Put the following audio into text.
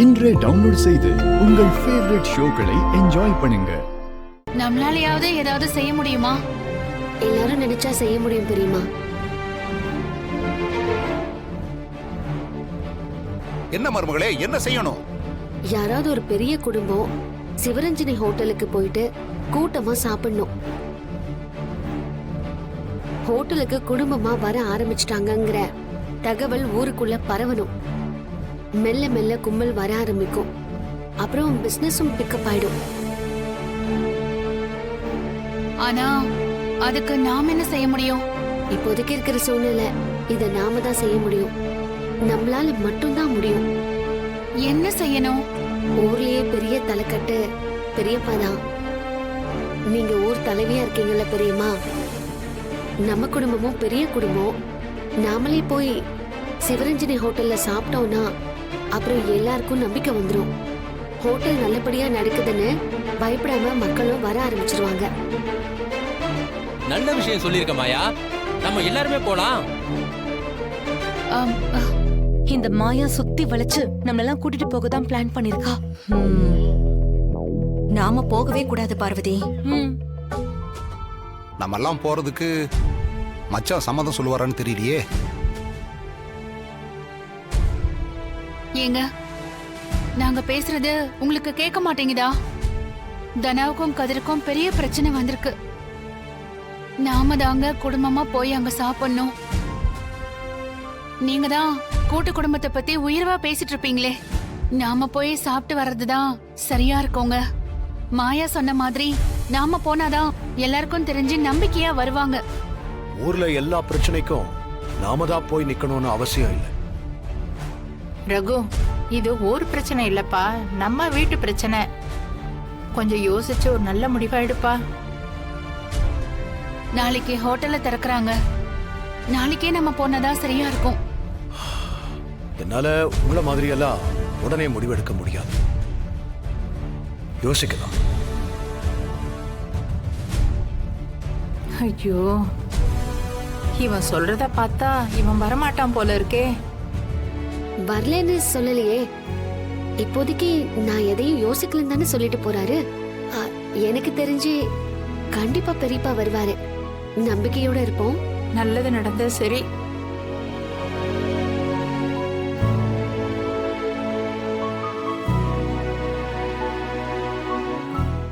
இன்றே டவுன்லோட் செய்து உங்கள் ஃபேவரட் ஷோக்களை என்ஜாய் பண்ணுங்க. நம்மளாலயாவது ஏதாவது செய்ய முடியுமா? எல்லாரும் நினைச்சா செய்ய முடியும் பெரியமா. என்ன மருமகளே, என்ன செய்யணும்? யாராவது ஒரு பெரிய குடும்பம் சிவரஞ்சனி ஹோட்டலுக்கு போயிட்டு கூட்டமா சாப்பிடணும். ஹோட்டலுக்கு குடும்பமா வர ஆரம்பிச்சிட்டாங்கங்கிற தகவல் ஊருக்குள்ள பரவணும். மெல்ல மெல்ல கும்பல் வர ஆரம்பிக்கும். அப்புறம் பிசினஸும் பிக்கப் ஆயிடும். ஆனா அதுக்கு நாம என்ன செய்ய முடியும்? இப்போதைக்கு இருக்கிற சூழ்நிலை இத நாம தான் செய்ய முடியும். நம்மளால மட்டும்தான் முடியும். என்ன செய்யணும்? ஊர்லயே பெரிய தலைக்கட்டு பெரியப்பா தான். நீங்க ஊர் தலைவியா இருக்கீங்கல்ல பெரியம்மா. நம்ம குடும்பமும் பெரிய குடும்பம். நாமளே போய் சிவரஞ்சனி ஹோட்டல்ல சாப்பிட்டோம்னா அப்புறம் எல்லாருக்கும் நம்பிக்கை வந்துடும். ஹோட்டல் நல்லபடியா நடக்குதுன்னு பயப்படாம மக்களும் வர ஆரம்பிச்சிருவாங்க. நல்ல விஷயம் சொல்லிருக்க மாயா. நம்ம எல்லாருமே போலாம். இந்த மாயா சுத்தி வளைச்சு நம்மளெல்லாம் கூட்டிட்டு போக தான் பிளான் பண்ணிருக்கா. நாம போகவே கூடாது பார்வதி. நம்ம எல்லாம் போறதுக்கு மச்சான் சம்மதம் சொல்லுவாரான்னு தெரியலையே. ஏங்க, நாங்க பேசுறது உங்களுக்கு கேட்க மாட்டேங்குதா? தனாவுக்கும் கதிருக்கும் பெரிய பிரச்சனை வந்திருக்கு. நாம தாங்க குடும்பமா போய் அங்க சாப்பிடணும். நீங்க தான் கூட்டு குடும்பத்தை பத்தி உயர்வா பேசிட்டு இருப்பீங்களே. நாம போய் சாப்பிட்டு வர்றதுதான் சரியா இருக்கோங்க. மாயா சொன்ன மாதிரி நாம போனாதான் எல்லாருக்கும் தெரிஞ்சு நம்பிக்கையா வருவாங்க. ஊர்ல எல்லா பிரச்சனைக்கும் நாம தான் போய் நிக்கணும்னு அவசியம் இல்லை. ரகு, இது ஊர் பிரச்சனை இல்லப்பா, நம்ம வீட்டு பிரச்சனை. கொஞ்சம் யோசிச்சு ஒரு நல்ல முடிவா எடுப்பா. நாளைக்கு ஹோட்டல்ல திறக்கறாங்க. நாளைக்கே நம்ம போனதா சரியா இருக்கும். என்னால உங்கள மாதிரி எல்லாம் உடனே முடிவெடுக்க முடியாது. யோசிக்கலாம். ஐயோ, இவன் சொல்றத பார்த்தா இவன் வரமாட்டான் போல இருக்கே. வரலன்னு சொல்லலையே. இப்போதைக்கு நான் எதையும் யோசிக்கலன்னு தானே சொல்லிட்டு போறாரு. எனக்கு தெரிஞ்சு கண்டிப்பா பெரியப்பா வருவாரு. நம்பிக்கையோட இருப்போம். நல்லது நடந்தது சரி.